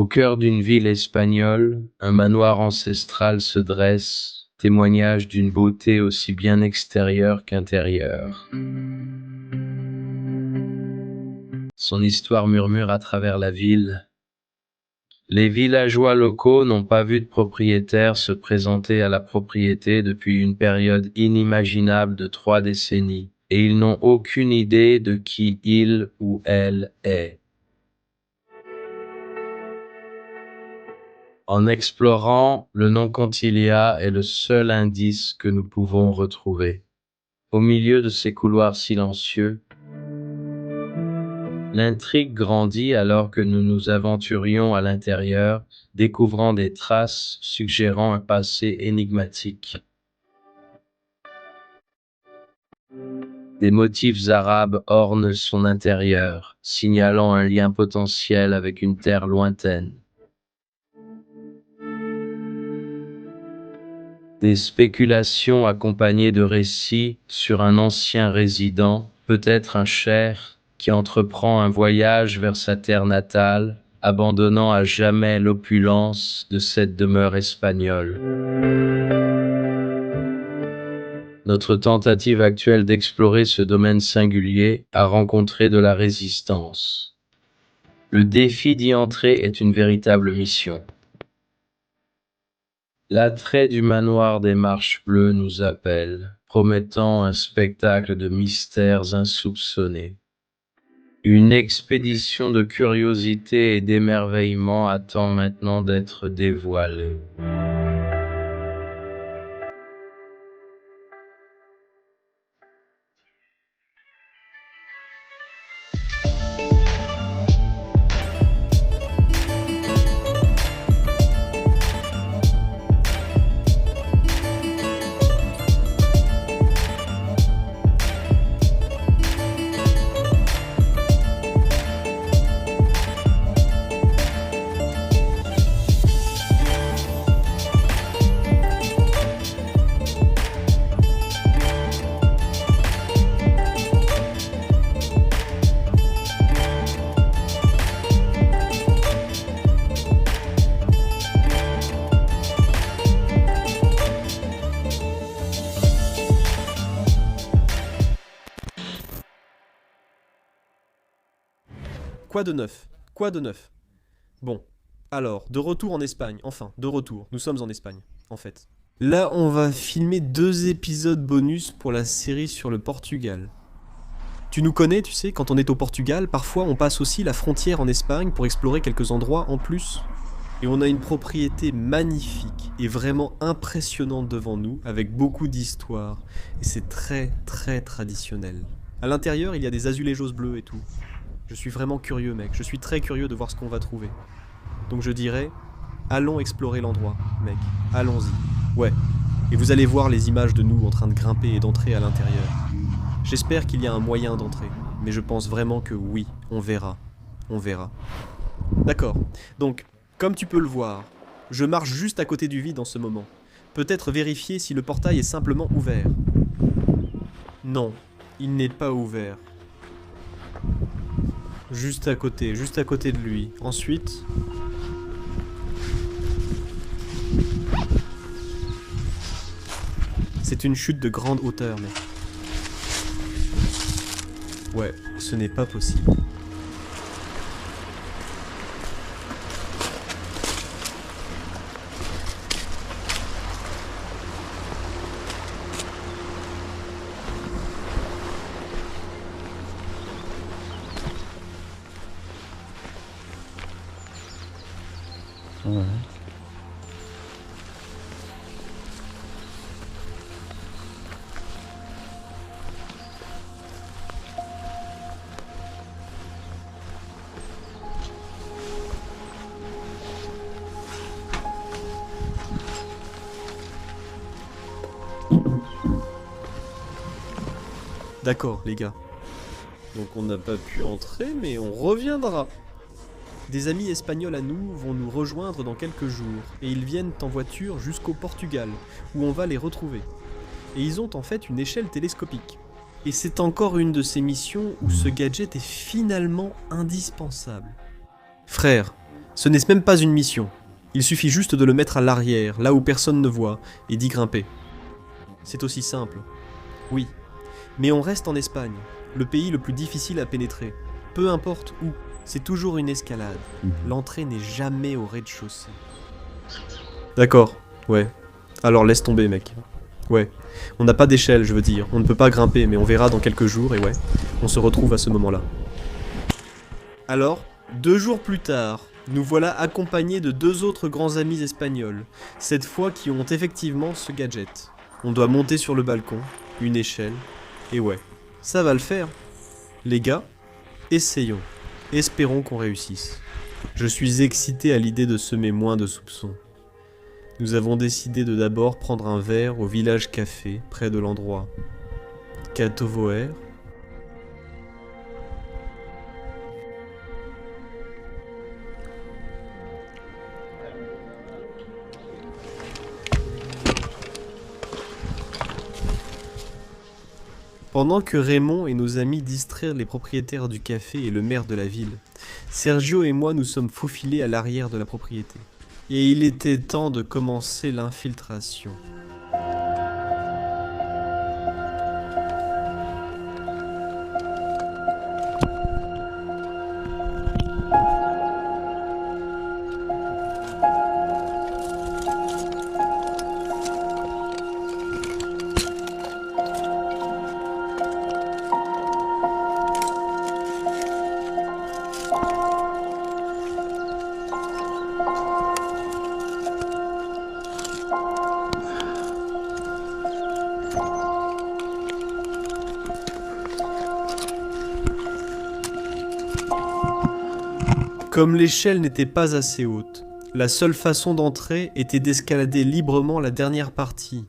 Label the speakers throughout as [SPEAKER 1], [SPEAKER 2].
[SPEAKER 1] Au cœur d'une ville espagnole, un manoir ancestral se dresse, témoignage d'une beauté aussi bien extérieure qu'intérieure. Son histoire murmure à travers la ville. Les villageois locaux n'ont pas vu de propriétaire se présenter à la propriété depuis une période inimaginable de 3 décennies, et ils n'ont aucune idée de qui il ou elle est. En explorant, le nom Contilia est le seul indice que nous pouvons retrouver. Au milieu de ces couloirs silencieux, l'intrigue grandit alors que nous nous aventurions à l'intérieur, découvrant des traces suggérant un passé énigmatique. Des motifs arabes ornent son intérieur, signalant un lien potentiel avec une terre lointaine. Des spéculations accompagnées de récits sur un ancien résident, peut-être un cher, qui entreprend un voyage vers sa terre natale, abandonnant à jamais l'opulence de cette demeure espagnole. Notre tentative actuelle d'explorer ce domaine singulier a rencontré de la résistance. Le défi d'y entrer est une véritable mission. L'attrait du manoir des Marches Bleues nous appelle, promettant un spectacle de mystères insoupçonnés. Une expédition de curiosité et d'émerveillement attend maintenant d'être dévoilée.
[SPEAKER 2] Quoi de neuf? Quoi de neuf? Bon, alors, de retour en Espagne, enfin, de retour, nous sommes en Espagne, en fait. Là, on va filmer 2 épisodes bonus pour la série sur le Portugal. Tu nous connais, tu sais, quand on est au Portugal, parfois on passe aussi la frontière en Espagne pour explorer quelques endroits en plus. Et on a une propriété magnifique et vraiment impressionnante devant nous, avec beaucoup d'histoire. Et c'est très, très traditionnel. À l'intérieur, il y a des azulejos bleus et tout. Je suis vraiment curieux, mec. Je suis très curieux de voir ce qu'on va trouver. Donc je dirais, allons explorer l'endroit, mec. Allons-y. Ouais. Et vous allez voir les images de nous en train de grimper et d'entrer à l'intérieur. J'espère qu'il y a un moyen d'entrer. Mais je pense vraiment que oui, on verra. On verra. D'accord. Donc, comme tu peux le voir, je marche juste à côté du vide en ce moment. Peut-être vérifier si le portail est simplement ouvert. Non, il n'est pas ouvert. Juste à côté de lui. Ensuite... C'est une chute de grande hauteur, mec. Ouais, ce n'est pas possible.
[SPEAKER 1] Ouais.
[SPEAKER 2] D'accord, les gars. Donc on n'a pas pu entrer, mais on reviendra. Des amis espagnols à nous vont nous rejoindre dans quelques jours, et ils viennent en voiture jusqu'au Portugal, où on va les retrouver. Et ils ont en fait une échelle télescopique. Et c'est encore une de ces missions où ce gadget est finalement indispensable. Frère, Ce n'est même pas une mission. Il suffit juste de le mettre à l'arrière, là où personne ne voit, et d'y grimper. C'est aussi simple. Oui. Mais on reste en Espagne, le pays le plus difficile à pénétrer. Peu importe où, c'est toujours une escalade. L'entrée n'est jamais au rez-de-chaussée. D'accord, ouais. Alors laisse tomber, mec. Ouais. On n'a pas d'échelle, je veux dire. On ne peut pas grimper, mais on verra dans quelques jours, et ouais. On se retrouve à ce moment-là. Alors, 2 jours plus tard, nous voilà accompagnés de 2 autres grands amis espagnols, cette fois qui ont effectivement ce gadget. On doit monter sur le balcon, une échelle, et ouais, ça va le faire. Les gars, essayons. Espérons qu'on réussisse. Je suis excité à l'idée de semer moins de soupçons. Nous avons décidé de d'abord prendre un verre au village café, près de l'endroit. Catovoer. Pendant que Raymond et nos amis distrairent les propriétaires du café et le maire de la ville, Sergio et moi nous sommes faufilés à l'arrière de la propriété. Et il était temps de commencer l'infiltration. Comme l'échelle n'était pas assez haute, la seule façon d'entrer était d'escalader librement la dernière partie.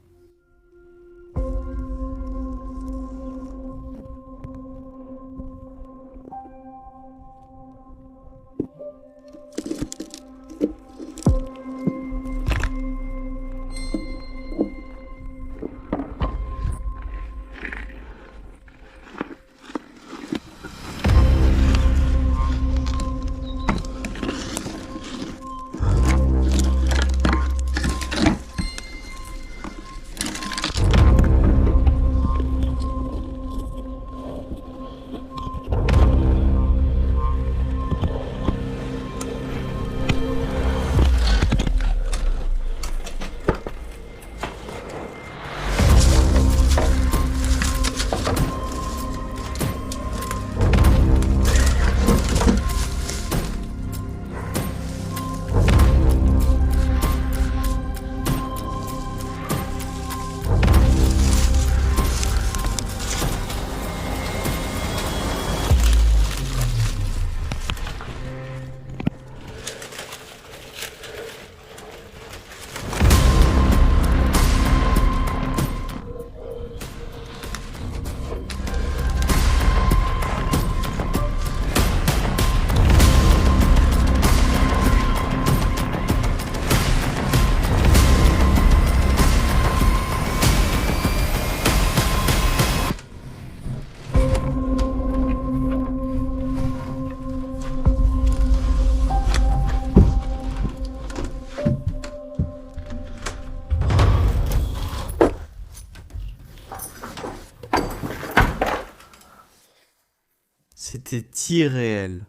[SPEAKER 2] C'était irréel.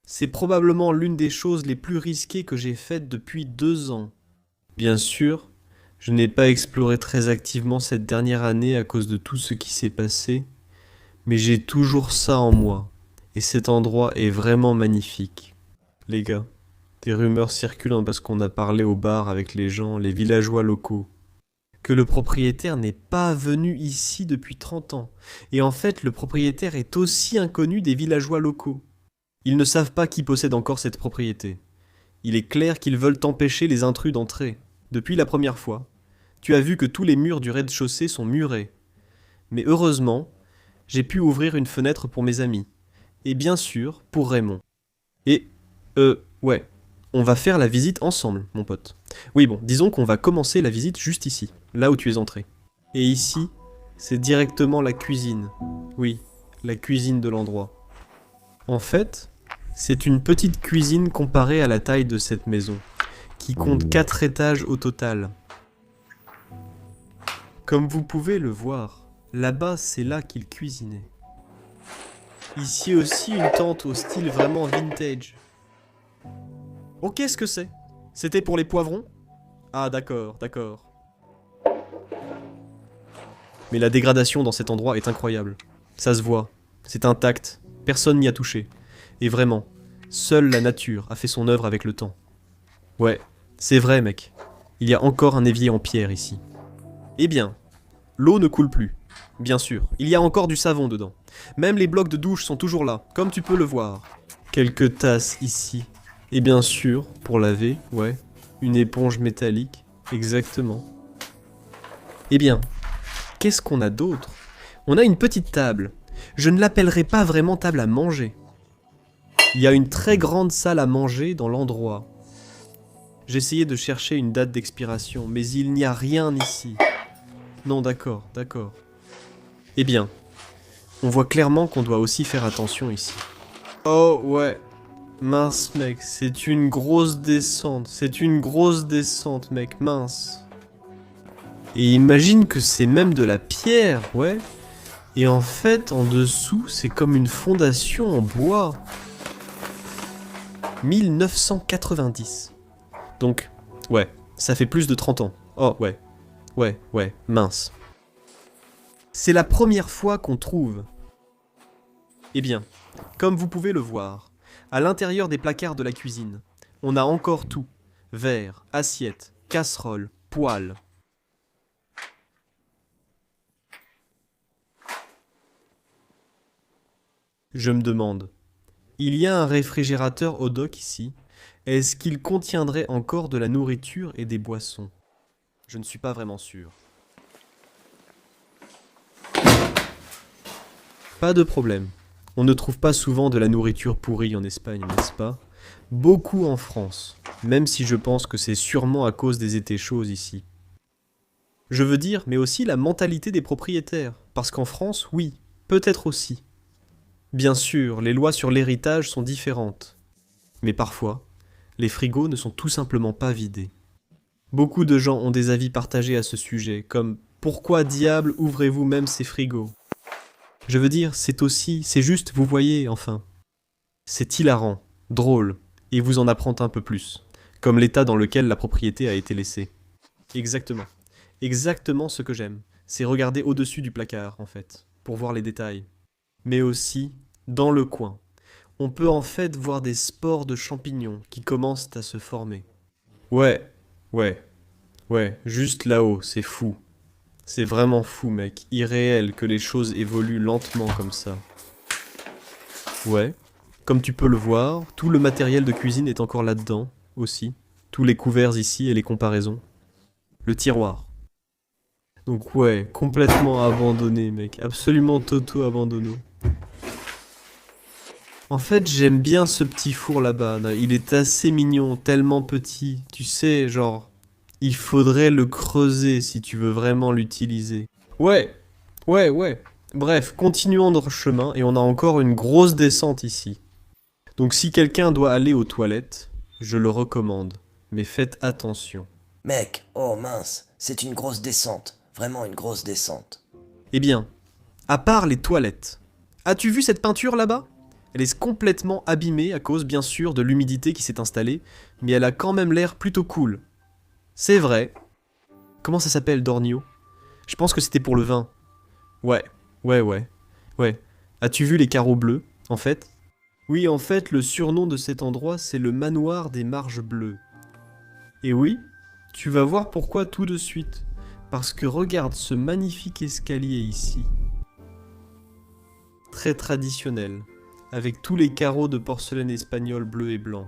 [SPEAKER 2] C'est probablement l'une des choses les plus risquées que j'ai faites depuis 2 ans. Bien sûr, je n'ai pas exploré très activement cette dernière année à cause de tout ce qui s'est passé, mais j'ai toujours ça en moi, et cet endroit est vraiment magnifique. Les gars, des rumeurs circulent parce qu'on a parlé au bar avec les gens, les villageois locaux, que le propriétaire n'est pas venu ici depuis 30 ans, et en fait le propriétaire est aussi inconnu des villageois locaux. Ils ne savent pas qui possède encore cette propriété. Il est clair qu'ils veulent empêcher les intrus d'entrer. Depuis la première fois, tu as vu que tous les murs du rez-de-chaussée sont murés. Mais heureusement, j'ai pu ouvrir une fenêtre pour mes amis. Et bien sûr, pour Raymond. Et, ouais, on va faire la visite ensemble, mon pote. Oui bon, disons qu'on va commencer la visite juste ici, là où tu es entré. Et ici, c'est directement la cuisine. Oui, la cuisine de l'endroit. En fait, C'est une petite cuisine comparée à la taille de cette maison, qui compte 4 étages au total. Comme vous pouvez le voir, là-bas c'est là qu'il cuisinait. Ici aussi une tente au style vraiment vintage. Oh, qu'est-ce que c'est? C'était pour les poivrons? Ah d'accord, d'accord. Mais la dégradation dans cet endroit est incroyable. Ça se voit, c'est intact, personne n'y a touché. Et vraiment, seule la nature a fait son œuvre avec le temps. Ouais, c'est vrai mec, il y a encore un évier en pierre ici. Eh bien, l'eau ne coule plus, bien sûr, il y a encore du savon dedans. Même les blocs de douche sont toujours là, comme tu peux le voir. Quelques tasses ici. Et bien sûr, pour laver, ouais, une éponge métallique, exactement. Eh bien, qu'est-ce qu'on a d'autre? On a une petite table. Je ne l'appellerai pas vraiment table à manger. Il y a une très grande salle à manger dans l'endroit. J'essayais de chercher une date d'expiration, mais il n'y a rien ici. Non, d'accord, d'accord. Eh bien, on voit clairement qu'on doit aussi faire attention ici. Oh ouais, mince mec, c'est une grosse descente, mec, mince. Et imagine que c'est même de la pierre, ouais. Et en fait, en dessous, c'est comme une fondation en bois. 1990. Donc, ouais, ça fait plus de 30 ans. Oh ouais, ouais, mince. C'est la première fois qu'on trouve. Eh bien, comme vous pouvez le voir, à l'intérieur des placards de la cuisine, on a encore tout. Verre, assiette, casserole, poêle. Je me demande, il y a un réfrigérateur au dock ici. Est-ce qu'il contiendrait encore de la nourriture et des boissons? Je ne suis pas vraiment sûr. Pas de problème. On ne trouve pas souvent de la nourriture pourrie en Espagne, n'est-ce pas? Beaucoup en France, même si je pense que c'est sûrement à cause des étés chauds ici. Je veux dire, mais aussi la mentalité des propriétaires, parce qu'en France, oui, peut-être aussi. Bien sûr, les lois sur l'héritage sont différentes. Mais parfois, les frigos ne sont tout simplement pas vidés. Beaucoup de gens ont des avis partagés à ce sujet, comme « Pourquoi diable ouvrez-vous même ces frigos ?» Je veux dire, c'est juste, vous voyez, enfin. C'est hilarant, drôle, et vous en apprend un peu plus, comme l'état dans lequel la propriété a été laissée. Exactement. Exactement ce que j'aime. C'est regarder au-dessus du placard, en fait, pour voir les détails. Mais aussi, dans le coin, on peut en fait voir des spores de champignons qui commencent à se former. Ouais, juste là-haut, c'est fou. C'est vraiment fou, mec, irréel que les choses évoluent lentement comme ça. Ouais, comme tu peux le voir, tout le matériel de cuisine est encore là-dedans, aussi. Tous les couverts ici et les comparaisons. Le tiroir. Donc ouais, complètement abandonné, mec. Absolument toto abandonné. En fait, j'aime bien ce petit four là-bas. Il est assez mignon, tellement petit. Tu sais, genre, il faudrait le creuser si tu veux vraiment l'utiliser. Ouais. Bref, continuons notre chemin et on a encore une grosse descente ici. Donc si quelqu'un doit aller aux toilettes, je le recommande. Mais faites attention.
[SPEAKER 3] Mec, oh mince, c'est une grosse descente, vraiment une grosse descente.
[SPEAKER 2] Eh bien, à part les toilettes, as-tu vu cette peinture là-bas? Elle est complètement abîmée à cause bien sûr de l'humidité qui s'est installée, mais elle a quand même l'air plutôt cool. C'est vrai. Comment ça s'appelle, Dornio? Je pense que c'était pour le vin. Ouais. As-tu vu les carreaux bleus, en fait? Oui, en fait, le surnom de cet endroit, c'est le manoir des marges bleues. Et oui, tu vas voir pourquoi tout de suite. Parce que regarde ce magnifique escalier ici. Très traditionnel, avec tous les carreaux de porcelaine espagnole bleu et blanc.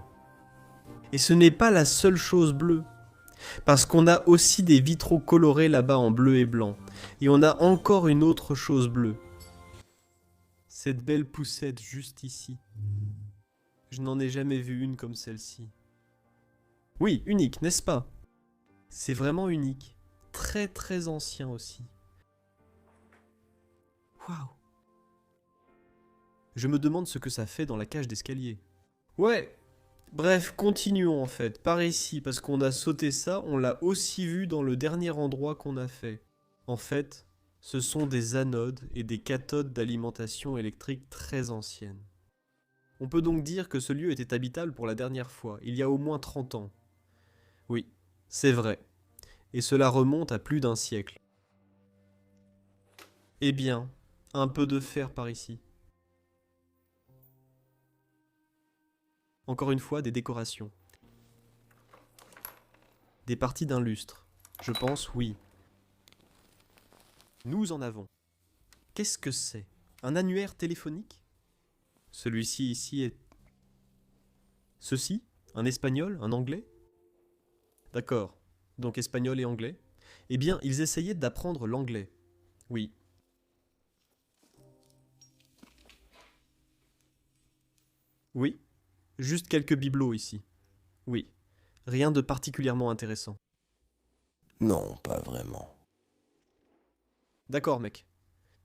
[SPEAKER 2] Et ce n'est pas la seule chose bleue. Parce qu'on a aussi des vitraux colorés là-bas en bleu et blanc. Et on a encore une autre chose bleue. Cette belle poussette juste ici. Je n'en ai jamais vu une comme celle-ci. Oui, unique, n'est-ce pas? C'est vraiment unique. Très très ancien aussi. Waouh! Je me demande ce que ça fait dans la cage d'escalier. Ouais. Bref, continuons en fait, par ici, parce qu'on a sauté ça, on l'a aussi vu dans le dernier endroit qu'on a fait. En fait, ce sont des anodes et des cathodes d'alimentation électrique très anciennes. On peut donc dire que ce lieu était habitable pour la dernière fois, il y a au moins 30 ans. Oui, c'est vrai. Et cela remonte à plus d'un siècle. Eh bien, un peu de fer par ici. Encore une fois, des décorations. Des parties d'un lustre. Je pense oui. Nous en avons. Qu'est-ce que c'est? Un annuaire téléphonique? Celui-ci ici est... Ceci? Un espagnol? Un anglais? D'accord. Donc espagnol et anglais? Eh bien, ils essayaient d'apprendre l'anglais. Oui. Oui. Juste quelques bibelots ici. Oui. Rien de particulièrement intéressant.
[SPEAKER 3] Non, pas vraiment.
[SPEAKER 2] D'accord, mec.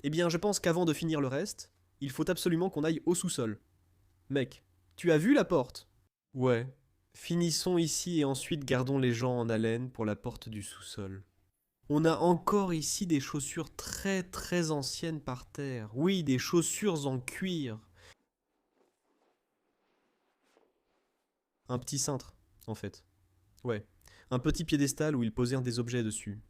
[SPEAKER 2] Eh bien, je pense qu'avant de finir le reste, il faut absolument qu'on aille au sous-sol. Mec, tu as vu la porte? Ouais. Finissons ici et ensuite gardons les gens en haleine pour la porte du sous-sol. On a encore ici des chaussures très très anciennes par terre. Oui, des chaussures en cuir. Un petit cintre, en fait. Ouais. Un petit piédestal où ils posèrent des objets dessus.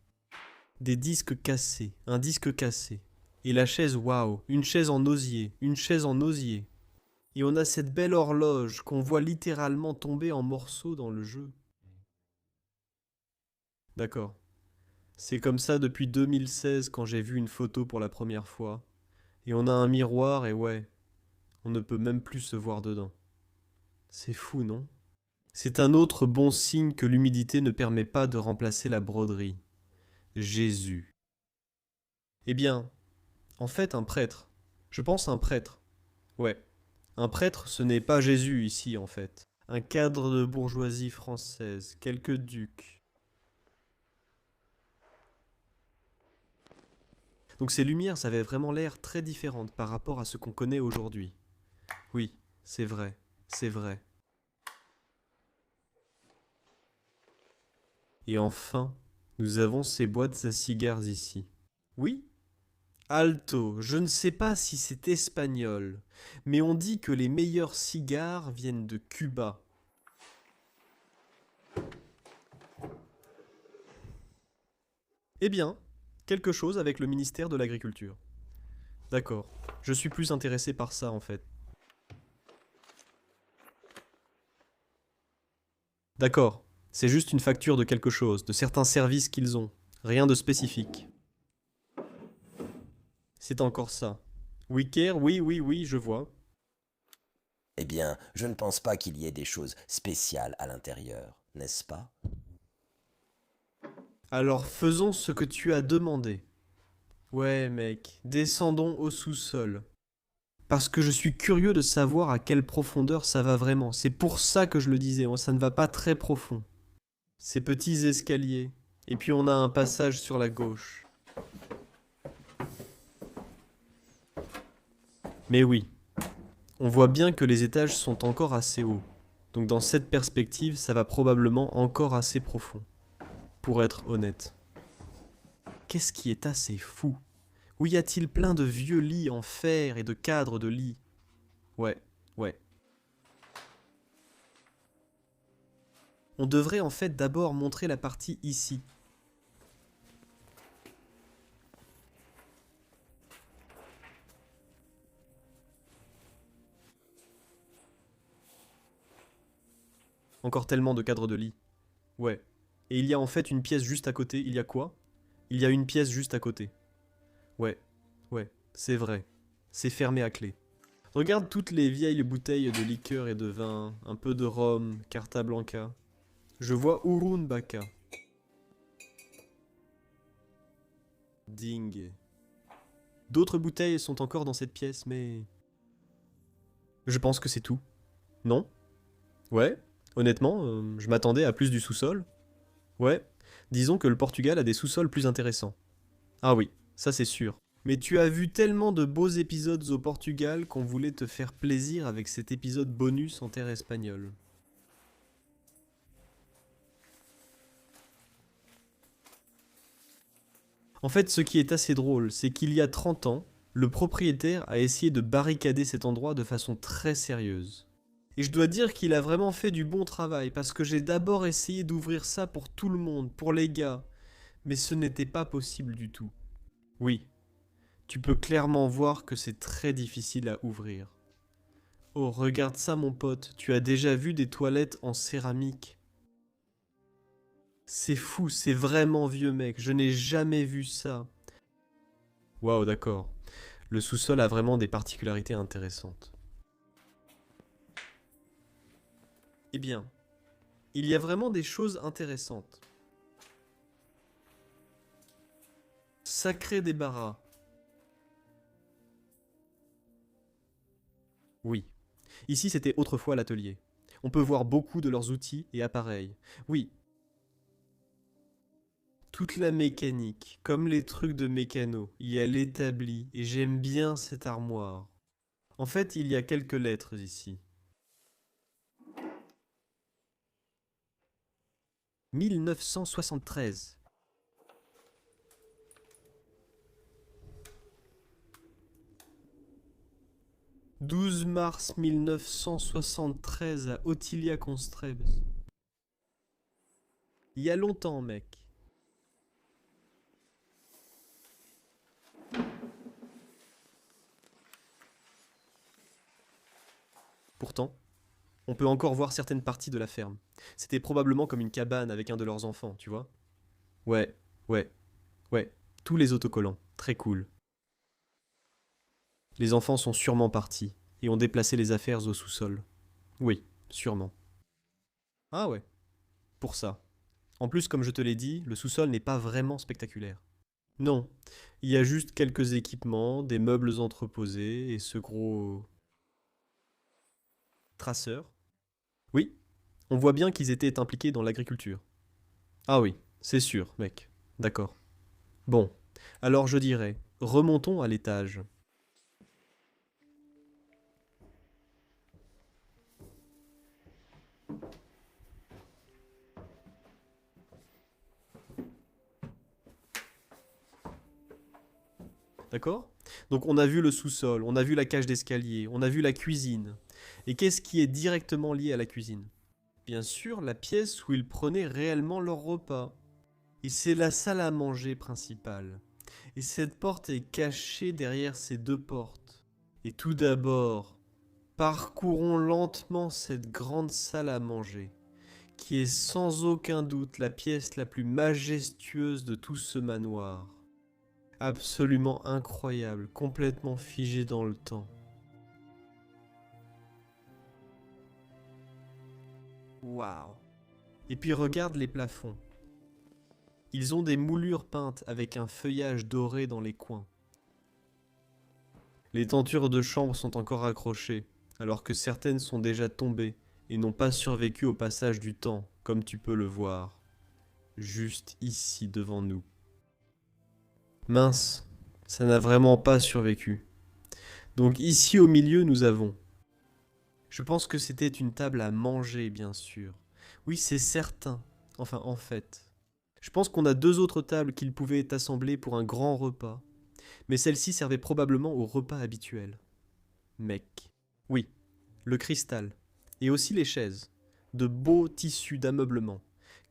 [SPEAKER 2] Des disques cassés, un disque cassé. Et la chaise, waouh, une chaise en osier, une chaise en osier. Et on a cette belle horloge qu'on voit littéralement tomber en morceaux dans le jeu. D'accord. C'est comme ça depuis 2016 quand j'ai vu une photo pour la première fois. Et on a un miroir et ouais, on ne peut même plus se voir dedans. C'est fou, non? C'est un autre bon signe que l'humidité ne permet pas de remplacer la broderie. Jésus. Eh bien, en fait, un prêtre. Je pense un prêtre. Ouais. Un prêtre, ce n'est pas Jésus ici, en fait. Un cadre de bourgeoisie française, quelques ducs. Donc ces lumières, ça avait vraiment l'air très différentes par rapport à ce qu'on connaît aujourd'hui. Oui, c'est vrai, c'est vrai. Et enfin, nous avons ces boîtes à cigares ici. Oui, Alto, je ne sais pas si c'est espagnol, mais on dit que les meilleurs cigares viennent de Cuba. Eh bien, quelque chose avec le ministère de l'Agriculture. D'accord, je suis plus intéressé par ça en fait. D'accord, c'est juste une facture de quelque chose, de certains services qu'ils ont. Rien de spécifique. C'est encore ça. Wicker, oui, oui, oui, je vois.
[SPEAKER 3] Eh bien, je ne pense pas qu'il y ait des choses spéciales à l'intérieur, n'est-ce pas?
[SPEAKER 2] Alors faisons ce que tu as demandé. Ouais, mec, descendons au sous-sol. Parce que je suis curieux de savoir à quelle profondeur ça va vraiment. C'est pour ça que je le disais, ça ne va pas très profond. Ces petits escaliers. Et puis on a un passage sur la gauche. Mais oui, on voit bien que les étages sont encore assez hauts. Donc dans cette perspective, ça va probablement encore assez profond. Pour être honnête. Qu'est-ce qui est assez fou? Où y a-t-il plein de vieux lits en fer et de cadres de lits? Ouais, ouais. On devrait en fait d'abord montrer la partie ici. Encore tellement de cadres de lit. Ouais. Et il y a en fait une pièce juste à côté. Il y a quoi? Il y a une pièce juste à côté. Ouais, ouais, c'est vrai. C'est fermé à clé. Regarde toutes les vieilles bouteilles de liqueur et de vin, un peu de rhum, Carta Blanca. Je vois Urun Baka. Ding. D'autres bouteilles sont encore dans cette pièce, mais... Je pense que c'est tout. Non? Ouais, honnêtement, je m'attendais à plus du sous-sol. Ouais, disons que le Portugal a des sous-sols plus intéressants. Ah oui, ça c'est sûr. Mais tu as vu tellement de beaux épisodes au Portugal qu'on voulait te faire plaisir avec cet épisode bonus en terre espagnole. En fait, ce qui est assez drôle, c'est qu'il y a 30 ans, le propriétaire a essayé de barricader cet endroit de façon très sérieuse. Et je dois dire qu'il a vraiment fait du bon travail, parce que j'ai d'abord essayé d'ouvrir ça pour tout le monde, pour les gars, mais ce n'était pas possible du tout. Oui, tu peux clairement voir que c'est très difficile à ouvrir. Oh, regarde ça mon pote, tu as déjà vu des toilettes en céramique? C'est fou, c'est vraiment vieux mec, je n'ai jamais vu ça. Waouh, d'accord. Le sous-sol a vraiment des particularités intéressantes. Eh bien, il y a vraiment des choses intéressantes. Sacré débarras. Oui. Ici, c'était autrefois l'atelier. On peut voir beaucoup de leurs outils et appareils. Oui. Toute la mécanique, comme les trucs de mécano, il y a l'établi, et j'aime bien cette armoire. En fait, il y a quelques lettres ici. 1973. « 12 mars 1973 à Ottilia Constrebs. » Il y a longtemps, mec. Pourtant, on peut encore voir certaines parties de la ferme. C'était probablement comme une cabane avec un de leurs enfants, tu vois? Ouais, ouais, ouais. Tous les autocollants. Très cool. Les enfants sont sûrement partis et ont déplacé les affaires au sous-sol. Oui, sûrement. Ah ouais, pour ça. En plus, comme je te l'ai dit, le sous-sol n'est pas vraiment spectaculaire. Non, il y a juste quelques équipements, des meubles entreposés et ce gros traceur. Oui, on voit bien qu'ils étaient impliqués dans l'agriculture. Ah oui, c'est sûr, mec. D'accord. Bon, alors je dirais, remontons à l'étage. D'accord? Donc on a vu le sous-sol, on a vu la cage d'escalier, on a vu la cuisine. Et qu'est-ce qui est directement lié à la cuisine? Bien sûr, la pièce où ils prenaient réellement leur repas. Et c'est la salle à manger principale. Et cette porte est cachée derrière ces deux portes. Et tout d'abord, parcourons lentement cette grande salle à manger, qui est sans aucun doute la pièce la plus majestueuse de tout ce manoir. Absolument incroyable, complètement figée dans le temps. Waouh! Et puis regarde les plafonds. Ils ont des moulures peintes avec un feuillage doré dans les coins. Les tentures de chambre sont encore accrochées, alors que certaines sont déjà tombées et n'ont pas survécu au passage du temps, comme tu peux le voir, juste ici devant nous. Mince, ça n'a vraiment pas survécu. Donc ici au milieu nous avons... Je pense que c'était une table à manger, bien sûr. Oui, c'est certain. Enfin, en fait. Je pense qu'on a deux autres tables qu'ils pouvaient assembler pour un grand repas. Mais celle-ci servait probablement au repas habituel. Mec. Oui, le cristal. Et aussi les chaises. De beaux tissus d'ameublement.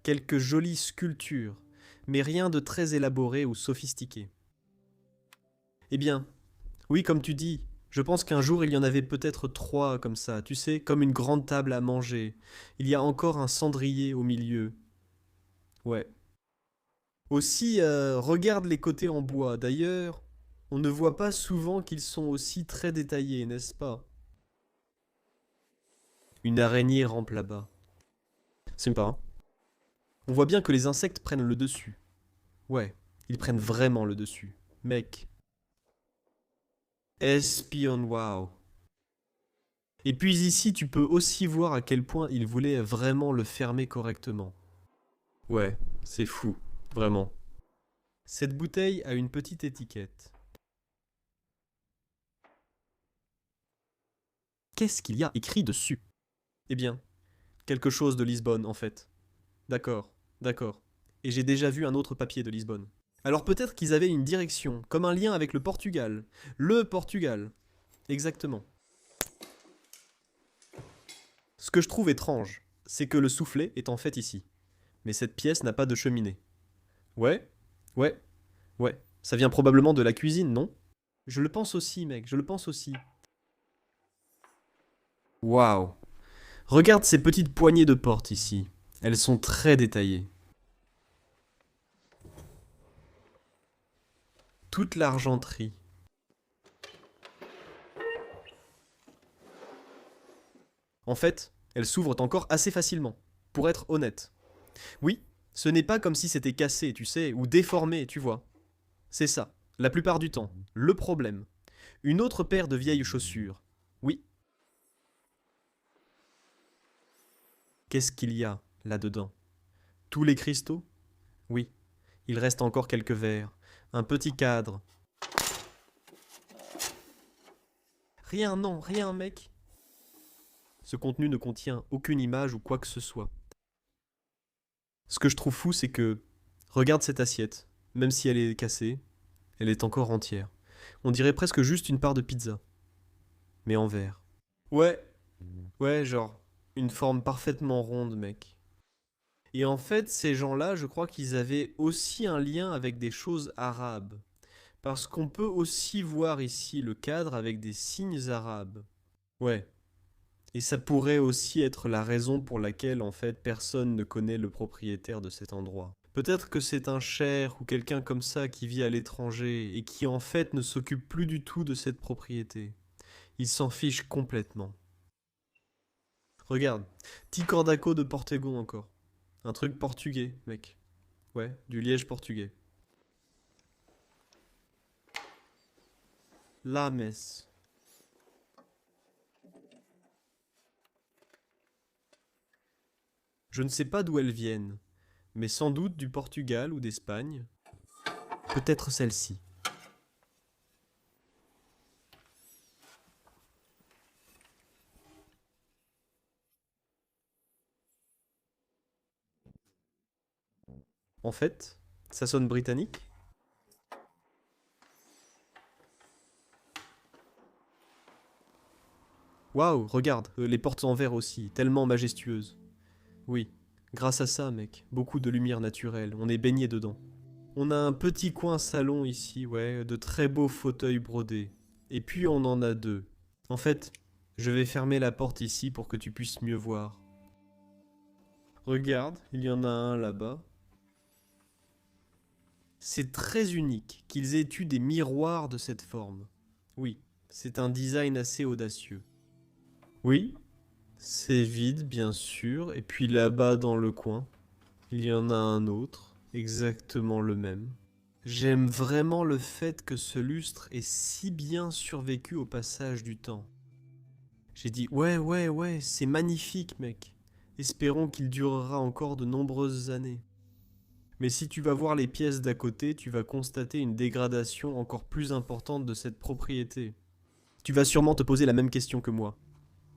[SPEAKER 2] Quelques jolies sculptures. Mais rien de très élaboré ou sophistiqué. Eh bien, oui, comme tu dis, je pense qu'un jour il y en avait peut-être 3 comme ça, tu sais, comme une grande table à manger. Il y a encore un cendrier au milieu. Ouais. Aussi, regarde les côtés en bois. D'ailleurs, on ne voit pas souvent qu'ils sont aussi très détaillés, n'est-ce pas? Une araignée rampe là-bas. C'est pas, hein? On voit bien que les insectes prennent le dessus. Ouais, ils prennent vraiment le dessus. Mec. Espion, wow. Et puis ici, tu peux aussi voir à quel point ils voulaient vraiment le fermer correctement. Ouais, c'est fou, vraiment. Cette bouteille a une petite étiquette. qu'est-ce qu'il y a écrit dessus? Eh bien, quelque chose de Lisbonne, en fait. D'accord, d'accord. Et j'ai déjà vu un autre papier de Lisbonne. Alors peut-être qu'ils avaient une direction, comme un lien avec le Portugal. Le Portugal. Exactement. Ce que je trouve étrange, c'est que le soufflet est en fait ici. Mais cette pièce n'a pas de cheminée. Ouais, ouais, ouais. Ça vient probablement de la cuisine, non? Je le pense aussi, mec, je le pense aussi. Waouh. Regarde ces petites poignées de porte ici. Elles sont très détaillées. Toute l'argenterie. En fait, elles s'ouvrent encore assez facilement, pour être honnête. Oui, ce n'est pas comme si c'était cassé, tu sais, ou déformé, tu vois. C'est ça, la plupart du temps, le problème. Une autre paire de vieilles chaussures. Oui. Qu'est-ce qu'il y a là-dedans? Tous les cristaux? Oui. Il reste encore quelques verres. Un petit cadre. Rien, non, rien, mec. Ce contenu ne contient aucune image ou quoi que ce soit. Ce que je trouve fou, c'est que... Regarde cette assiette. Même si elle est cassée, elle est encore entière. On dirait presque juste une part de pizza. Mais en verre. Ouais. Ouais, genre... Une forme parfaitement ronde, mec. Et en fait, ces gens-là, je crois qu'ils avaient aussi un lien avec des choses arabes. Parce qu'on peut aussi voir ici le cadre avec des signes arabes. Ouais. Et ça pourrait aussi être la raison pour laquelle, en fait, personne ne connaît le propriétaire de cet endroit. Peut-être que c'est un cher ou quelqu'un comme ça qui vit à l'étranger et qui, en fait, ne s'occupe plus du tout de cette propriété. Il s'en fiche complètement. Regarde, Ticordaco de Portugal encore. Un truc portugais, mec. Ouais, du liège portugais. La messe. Je ne sais pas d'où elles viennent, mais sans doute du Portugal ou d'Espagne. Peut-être celle-ci. En fait, ça sonne britannique. Waouh, regarde, les portes en verre aussi, tellement majestueuses. Oui, grâce à ça, mec, beaucoup de lumière naturelle, on est baigné dedans. On a un petit coin salon ici, ouais, de très beaux fauteuils brodés. Et puis on en a deux. En fait, je vais fermer la porte ici pour que tu puisses mieux voir. Regarde, il y en a un là-bas. C'est très unique qu'ils aient eu des miroirs de cette forme. Oui, c'est un design assez audacieux. Oui, c'est vide bien sûr, et puis là-bas dans le coin, il y en a un autre, exactement le même. J'aime vraiment le fait que ce lustre ait si bien survécu au passage du temps. J'ai dit ouais, c'est magnifique mec. Espérons qu'il durera encore de nombreuses années. Mais si tu vas voir les pièces d'à côté, tu vas constater une dégradation encore plus importante de cette propriété. Tu vas sûrement te poser la même question que moi.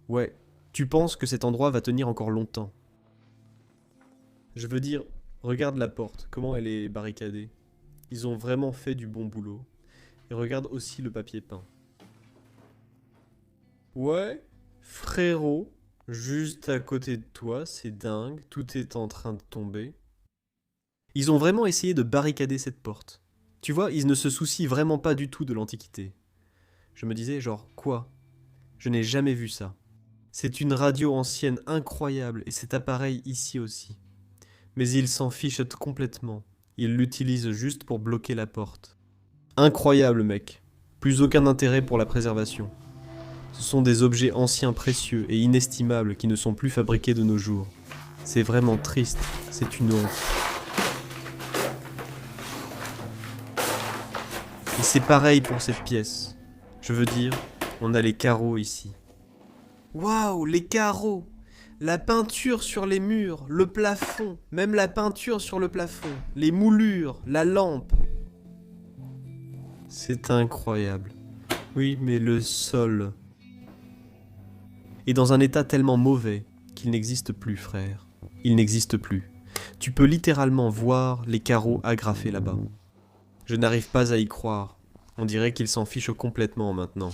[SPEAKER 2] Ouais, tu penses que cet endroit va tenir encore longtemps. Je veux dire, regarde la porte, comment elle est barricadée. Ils ont vraiment fait du bon boulot. Et regarde aussi le papier peint. Ouais, frérot, juste à côté de toi, c'est dingue, tout est en train de tomber. Ils ont vraiment essayé de barricader cette porte. Tu vois, ils ne se soucient vraiment pas du tout de l'Antiquité. Je me disais, genre, quoi? Je n'ai jamais vu ça. C'est une radio ancienne incroyable et cet appareil ici aussi. Mais ils s'en fichent complètement. Ils l'utilisent juste pour bloquer la porte. Incroyable, mec. Plus aucun intérêt pour la préservation. Ce sont des objets anciens précieux et inestimables qui ne sont plus fabriqués de nos jours. C'est vraiment triste, c'est une honte. Et c'est pareil pour cette pièce. Je veux dire, on a les carreaux ici. Waouh, les carreaux! La peinture sur les murs, le plafond, même la peinture sur le plafond, les moulures, la lampe. C'est incroyable. Oui, mais le sol. est dans un état tellement mauvais qu'il n'existe plus, frère. Il n'existe plus. Tu peux littéralement voir les carreaux agrafés là-bas. Je n'arrive pas à y croire. On dirait qu'ils s'en fichent complètement maintenant.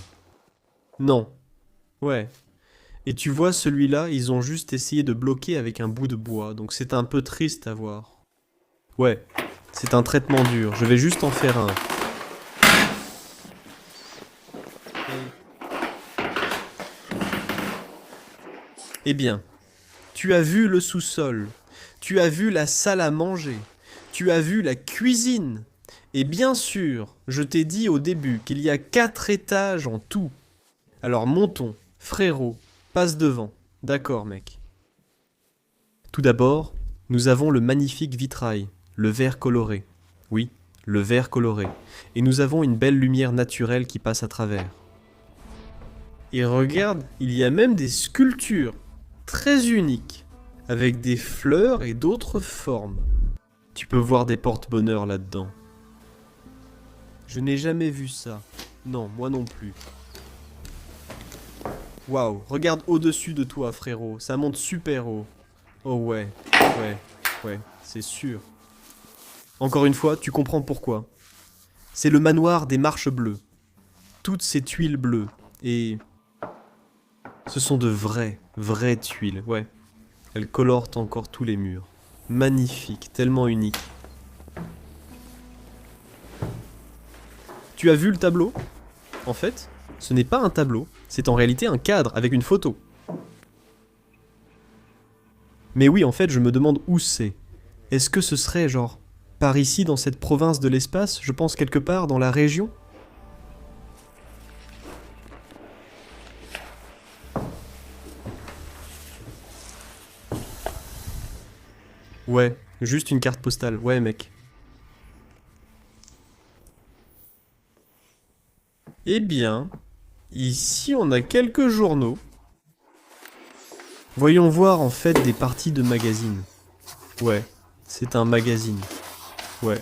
[SPEAKER 2] Non. Ouais. Et tu vois, celui-là, ils ont juste essayé de bloquer avec un bout de bois, donc c'est un peu triste à voir. Ouais, c'est un traitement dur. Je vais juste en faire un. Eh bien, tu as vu le sous-sol, tu as vu la salle à manger, tu as vu la cuisine. Et bien sûr, je t'ai dit au début qu'il y a 4 étages en tout. Alors montons, frérot, passe devant. D'accord, mec. Tout d'abord, nous avons le magnifique vitrail, le verre coloré. Oui, le verre coloré. Et nous avons une belle lumière naturelle qui passe à travers. Et regarde, il y a même des sculptures très uniques, avec des fleurs et d'autres formes. Tu peux voir des porte-bonheur là-dedans. Je n'ai jamais vu ça. Non, moi non plus. Waouh, regarde au-dessus de toi, frérot. Ça monte super haut. Oh ouais, c'est sûr. Encore une fois, tu comprends pourquoi. C'est le manoir des marches bleues. Toutes ces tuiles bleues. Et ce sont de vraies tuiles, ouais. Elles colorent encore tous les murs. Magnifique, tellement unique. Tu as vu le tableau? En fait, ce n'est pas un tableau, c'est en réalité un cadre avec une photo. Mais oui, en fait, je me demande où c'est. Est-ce que ce serait genre par ici dans cette province de l'espace, je pense quelque part dans la région? Ouais, juste une carte postale, ouais mec. Eh bien, ici on a quelques journaux. Voyons voir en fait des parties de magazines. Ouais, c'est un magazine. Ouais.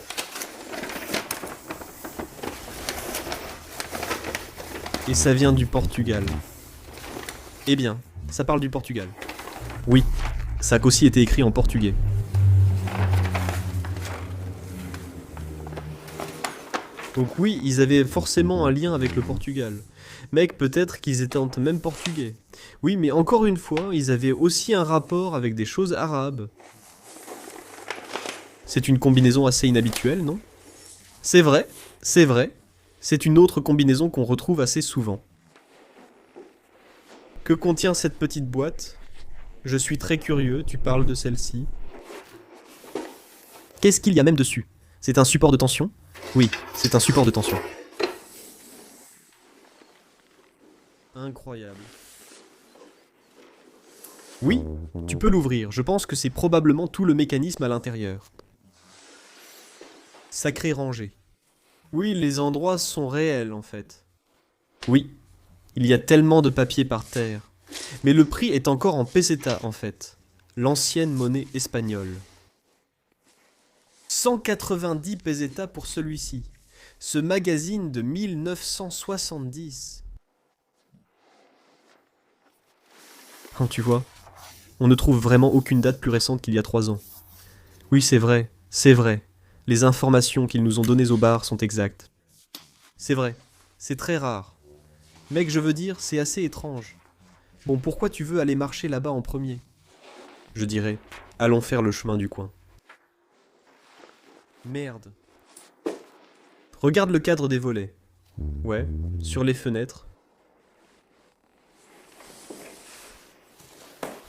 [SPEAKER 2] Et ça vient du Portugal. Eh bien, ça parle du Portugal. Oui, ça a aussi été écrit en portugais. Donc oui, ils avaient forcément un lien avec le Portugal. Mec, peut-être qu'ils étaient même portugais. Oui, mais encore une fois, ils avaient aussi un rapport avec des choses arabes. C'est une combinaison assez inhabituelle, non? C'est vrai, c'est vrai. C'est une autre combinaison qu'on retrouve assez souvent. Que contient cette petite boîte? Je suis très curieux, tu parles de celle-ci. Qu'est-ce qu'il y a même dessus? C'est un support de tension? Oui, c'est un support de tension. Incroyable. Oui, tu peux l'ouvrir. Je pense que c'est probablement tout le mécanisme à l'intérieur. Sacré rangée. Oui, les endroits sont réels en fait. Oui, il y a tellement de papier par terre. Mais le prix est encore en peseta en fait. L'ancienne monnaie espagnole. 190 pesetas pour celui-ci. Ce magazine de 1970. Oh, tu vois, on ne trouve vraiment aucune date plus récente qu'il y a 3 ans. Oui, c'est vrai, c'est vrai. Les informations qu'ils nous ont données au bar sont exactes. C'est vrai, c'est très rare. Mec, je veux dire, c'est assez étrange. Bon, pourquoi tu veux aller marcher là-bas en premier? Je dirais, allons faire le chemin du coin. Merde. Regarde le cadre des volets. Ouais, sur les fenêtres.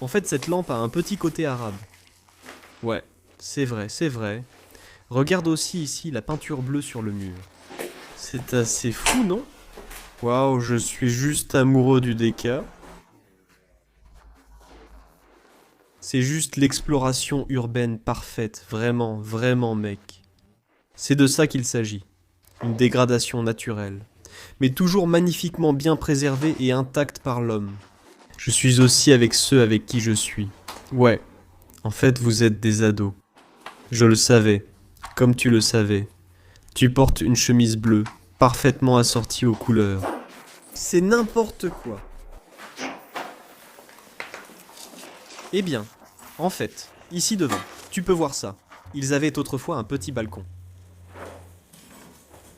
[SPEAKER 2] En fait, cette lampe a un petit côté arabe. Ouais, c'est vrai, c'est vrai. Regarde aussi ici la peinture bleue sur le mur. C'est assez fou, non? Waouh, je suis juste amoureux du déca. C'est juste l'exploration urbaine parfaite, vraiment, vraiment, mec. C'est de ça qu'il s'agit. Une dégradation naturelle. Mais toujours magnifiquement bien préservée et intacte par l'homme. Je suis aussi avec ceux avec qui je suis. Ouais, en fait vous êtes des ados. Je le savais, comme tu le savais. Tu portes une chemise bleue, parfaitement assortie aux couleurs. C'est n'importe quoi. Eh bien, en fait, ici devant, tu peux voir ça. Ils avaient autrefois un petit balcon.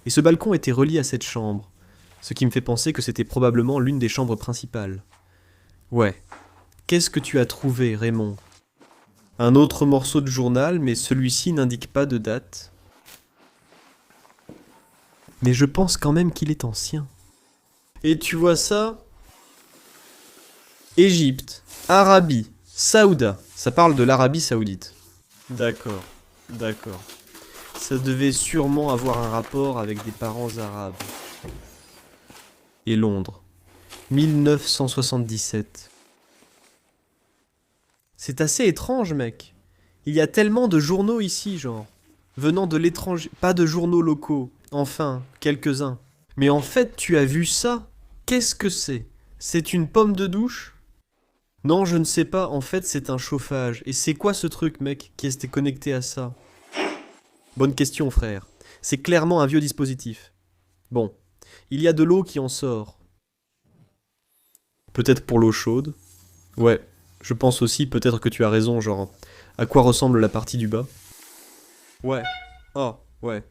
[SPEAKER 2] Et ce balcon était relié à cette chambre, ce qui me fait penser que c'était probablement l'une des chambres principales. Ouais. Qu'est-ce que tu as trouvé, Raymond? Un autre morceau de journal, mais celui-ci n'indique pas de date. Mais je pense quand même qu'il est ancien. Et tu vois ça? Égypte, Arabie, Saouda. Ça parle de l'Arabie Saoudite. D'accord, d'accord. Ça devait sûrement avoir un rapport avec des parents arabes. Et Londres, 1977. C'est assez étrange, mec. Il y a tellement de journaux ici, genre. Venant de l'étranger. Pas de journaux locaux. Enfin, quelques-uns. Mais en fait, tu as vu ça? Qu'est-ce que c'est? C'est une pomme de douche? Non, je ne sais pas. En fait, c'est un chauffage. Et c'est quoi ce truc, mec, qui est connecté à ça? Bonne question, frère. C'est clairement un vieux dispositif. Bon. Il y a de l'eau qui en sort. Peut-être pour l'eau chaude. Ouais. Je pense aussi, peut-être que tu as raison, genre, à quoi ressemble la partie du bas? Ouais. Oh, ouais.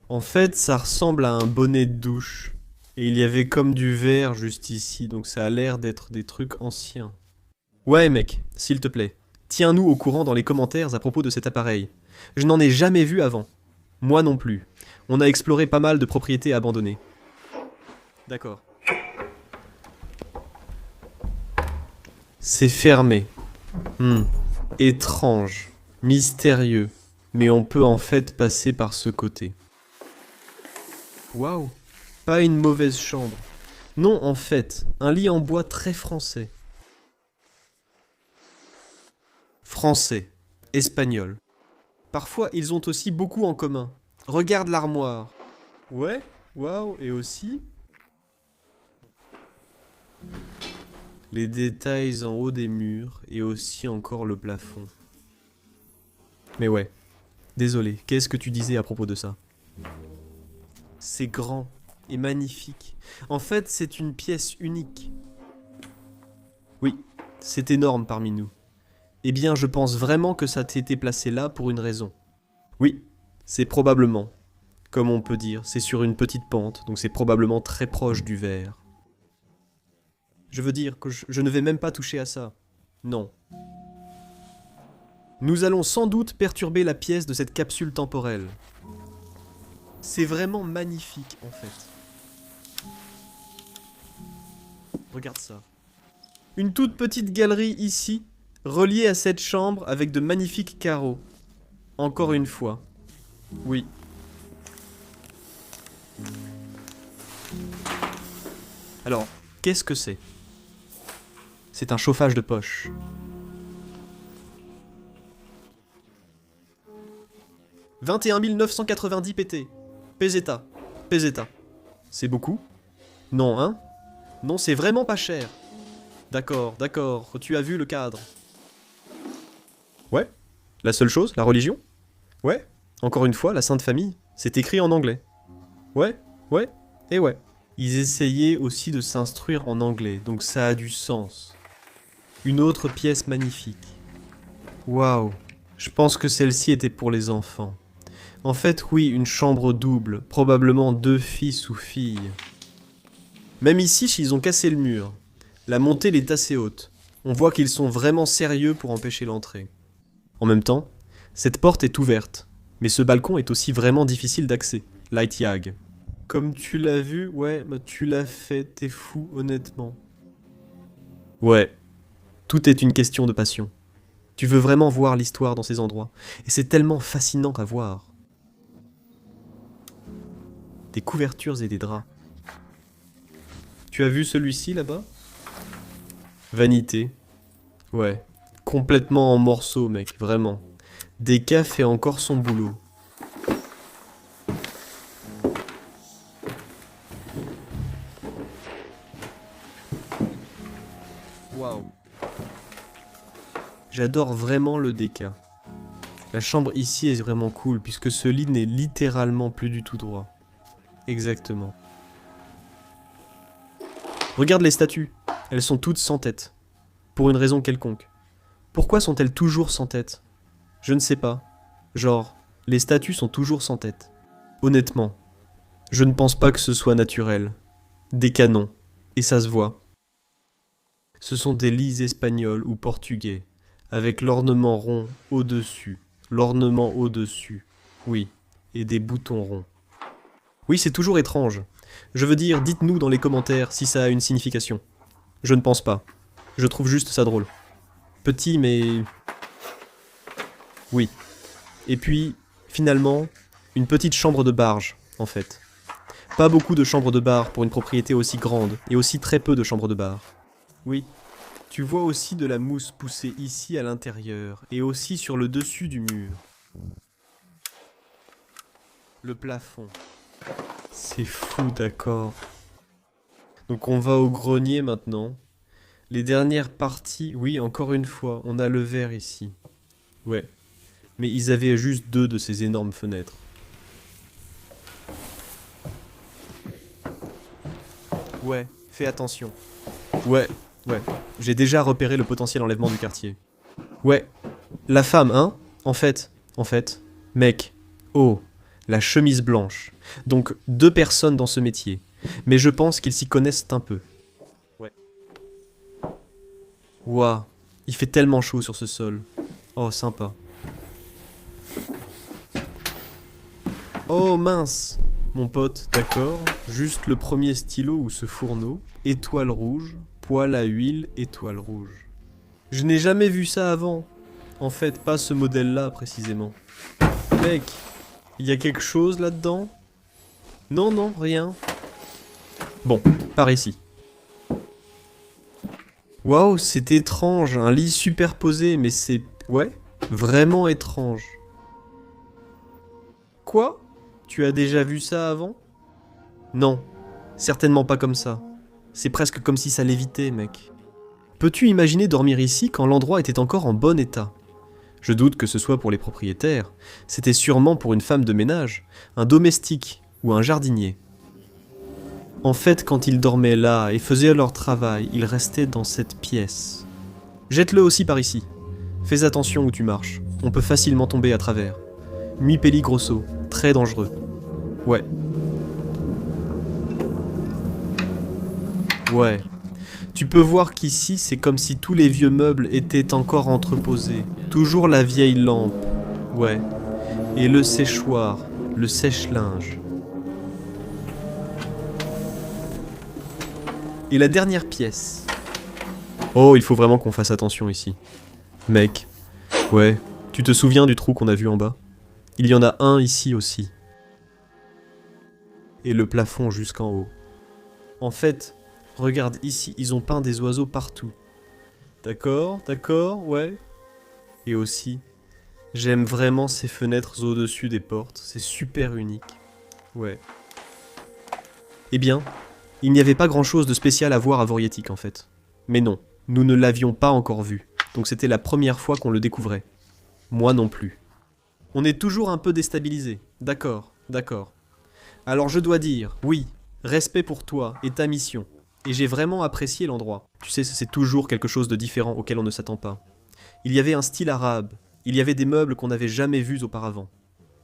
[SPEAKER 2] En fait, ça ressemble à un bonnet de douche. Et il y avait comme du verre juste ici, donc ça a l'air d'être des trucs anciens. Ouais, mec, s'il te plaît. Tiens-nous au courant dans les commentaires à propos de cet appareil. Je n'en ai jamais vu avant. Moi non plus. On a exploré pas mal de propriétés abandonnées. D'accord. C'est fermé. Étrange. Mystérieux. Mais on peut en fait passer par ce côté. Waouh. Pas une mauvaise chambre. Non, en fait, un lit en bois très français. Français. Espagnol. Parfois, ils ont aussi beaucoup en commun. Regarde l'armoire. Ouais, waouh, et aussi... les détails en haut des murs, et aussi encore le plafond. Mais ouais, désolé, qu'est-ce que tu disais à propos de ça? C'est grand et magnifique. En fait, c'est une pièce unique. Oui, c'est énorme parmi nous. Eh bien, je pense vraiment que ça t'était placé là pour une raison. Oui, c'est probablement, comme on peut dire, c'est sur une petite pente, donc c'est probablement très proche du verre. Je veux dire que je ne vais même pas toucher à ça. Non. Nous allons sans doute perturber la pièce de cette capsule temporelle. C'est vraiment magnifique, en fait. Regarde ça. Une toute petite galerie ici, reliée à cette chambre avec de magnifiques carreaux. Encore une fois. Oui. Alors, qu'est-ce que c'est? C'est un chauffage de poche. « 21 990 pt. Peseta. Peseta. C'est beaucoup? Non, hein? Non, c'est vraiment pas cher. D'accord, d'accord, tu as vu le cadre. Ouais? La seule chose, la religion? Ouais? Encore une fois, la Sainte Famille, c'est écrit en anglais. Ouais? Ouais? Et ouais. Ils essayaient aussi de s'instruire en anglais, donc ça a du sens. Une autre pièce magnifique. Waouh. Je pense que celle-ci était pour les enfants. En fait, oui, une chambre double, probablement 2 fils ou filles. Même ici, ils ont cassé le mur. La montée est assez haute. On voit qu'ils sont vraiment sérieux pour empêcher l'entrée. En même temps, cette porte est ouverte, mais ce balcon est aussi vraiment difficile d'accès. Light Yag. Comme tu l'as vu, ouais, bah tu l'as fait, t'es fou, honnêtement. Ouais, tout est une question de passion. Tu veux vraiment voir l'histoire dans ces endroits, et c'est tellement fascinant à voir. Des couvertures et des draps. Tu as vu celui-ci là-bas? Vanité. Ouais, complètement en morceaux, mec, vraiment. Deka fait encore son boulot. Waouh. J'adore vraiment le Deka. La chambre ici est vraiment cool, puisque ce lit n'est littéralement plus du tout droit. Exactement. Regarde les statues. Elles sont toutes sans tête. Pour une raison quelconque. Pourquoi sont-elles toujours sans tête? Je ne sais pas. Genre, les statues sont toujours sans tête. Honnêtement, je ne pense pas que ce soit naturel. Des canons, et ça se voit. Ce sont des lits espagnols ou portugais, avec l'ornement rond au-dessus, l'ornement au-dessus, oui, et des boutons ronds. Oui, c'est toujours étrange. Je veux dire, dites-nous dans les commentaires si ça a une signification. Je ne pense pas. Je trouve juste ça drôle. Petit, mais... oui. Et puis, finalement, une petite chambre de barge, en fait. Pas beaucoup de chambres de bar pour une propriété aussi grande, et aussi très peu de chambres de bar. Oui. Tu vois aussi de la mousse pousser ici à l'intérieur, et aussi sur le dessus du mur. Le plafond. C'est fou, d'accord. Donc on va au grenier maintenant. Les dernières parties, oui, encore une fois, on a le verre ici. Ouais. Mais ils avaient juste 2 de ces énormes fenêtres. Ouais, fais attention. Ouais. J'ai déjà repéré le potentiel enlèvement du quartier. Ouais. La femme, hein? En fait. Mec. Oh. La chemise blanche. Donc 2 personnes dans ce métier. Mais je pense qu'ils s'y connaissent un peu. Ouais. Ouah. Il fait tellement chaud sur ce sol. Oh, sympa. Oh mince. Mon pote, d'accord. Juste le premier stylo ou ce fourneau. Étoile rouge. Poêle à huile, étoile rouge. Je n'ai jamais vu ça avant. En fait, pas ce modèle-là précisément. Mec, il y a quelque chose là-dedans? Non, rien. Bon, par ici. Waouh, c'est étrange, un lit superposé, mais c'est... ouais, vraiment étrange. Quoi? Tu as déjà vu ça avant? Non, certainement pas comme ça. C'est presque comme si ça lévitait, mec. Peux-tu imaginer dormir ici quand l'endroit était encore en bon état? Je doute que ce soit pour les propriétaires. C'était sûrement pour une femme de ménage, un domestique ou un jardinier. En fait, quand ils dormaient là et faisaient leur travail, ils restaient dans cette pièce. Jette-le aussi par ici. Fais attention où tu marches. On peut facilement tomber à travers. Mi peligroso, très dangereux. Ouais. Tu peux voir qu'ici, c'est comme si tous les vieux meubles étaient encore entreposés. Toujours la vieille lampe. Ouais. Et le séchoir, le sèche-linge. Et la dernière pièce. Oh, il faut vraiment qu'on fasse attention ici. Mec. Ouais. Tu te souviens du trou qu'on a vu en bas? Il y en a un ici aussi. Et le plafond jusqu'en haut. En fait... regarde, ici, ils ont peint des oiseaux partout. D'accord, ouais. Et aussi, j'aime vraiment ces fenêtres au-dessus des portes, c'est super unique. Ouais. Eh bien, il n'y avait pas grand-chose de spécial à voir à Voriétique en fait. Mais non, nous ne l'avions pas encore vu, donc c'était la première fois qu'on le découvrait. Moi non plus. On est toujours un peu déstabilisé, d'accord. Alors je dois dire, oui, respect pour toi et ta mission. Et j'ai vraiment apprécié l'endroit. Tu sais, c'est toujours quelque chose de différent auquel on ne s'attend pas. Il y avait un style arabe. Il y avait des meubles qu'on n'avait jamais vus auparavant.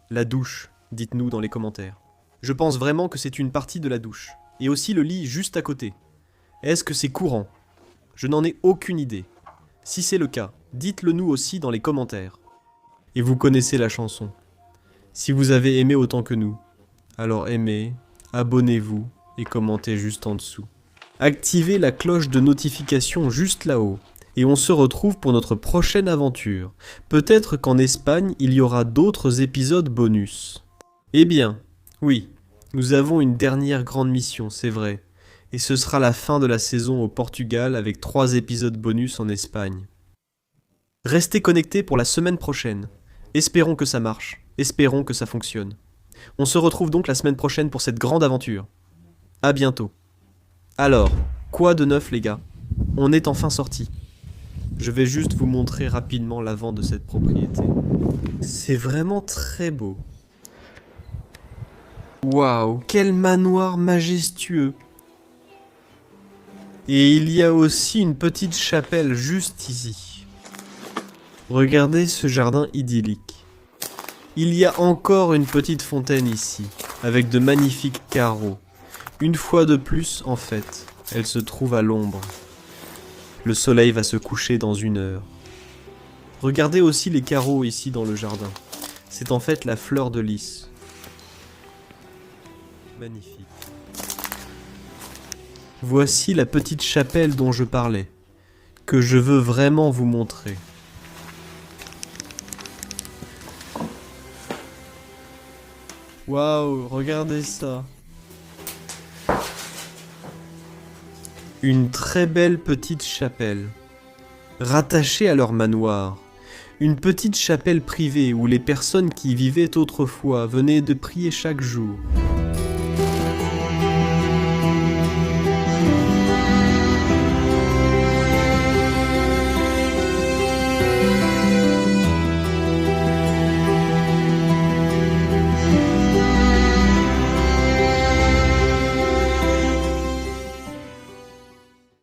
[SPEAKER 2] La douche, dites-nous dans les commentaires. Je pense vraiment que c'est une partie de la douche. Et aussi le lit juste à côté. Est-ce que c'est courant? Je n'en ai aucune idée. Si c'est le cas, dites-le nous aussi dans les commentaires. Et vous connaissez la chanson. Si vous avez aimé autant que nous, alors aimez, abonnez-vous et commentez juste en dessous. Activez la cloche de notification juste là-haut. Et on se retrouve pour notre prochaine aventure. Peut-être qu'en Espagne, il y aura d'autres épisodes bonus. Eh bien, oui, nous avons une dernière grande mission, c'est vrai. Et ce sera la fin de la saison au Portugal avec 3 épisodes bonus en Espagne. Restez connectés pour la semaine prochaine. Espérons que ça marche. Espérons que ça fonctionne. On se retrouve donc la semaine prochaine pour cette grande aventure. À bientôt. Alors, quoi de neuf les gars? On est enfin sortis. Je vais juste vous montrer rapidement l'avant de cette propriété. C'est vraiment très beau. Waouh, quel manoir majestueux. Et il y a aussi une petite chapelle juste ici. Regardez ce jardin idyllique. Il y a encore une petite fontaine ici, avec de magnifiques carreaux. Une fois de plus, en fait, elle se trouve à l'ombre. Le soleil va se coucher dans 1 heure. Regardez aussi les carreaux ici dans le jardin. C'est en fait la fleur de lys. Magnifique. Voici la petite chapelle dont je parlais, que je veux vraiment vous montrer. Waouh, regardez ça. Une très belle petite chapelle, rattachée à leur manoir. Une petite chapelle privée où les personnes qui y vivaient autrefois venaient de prier chaque jour.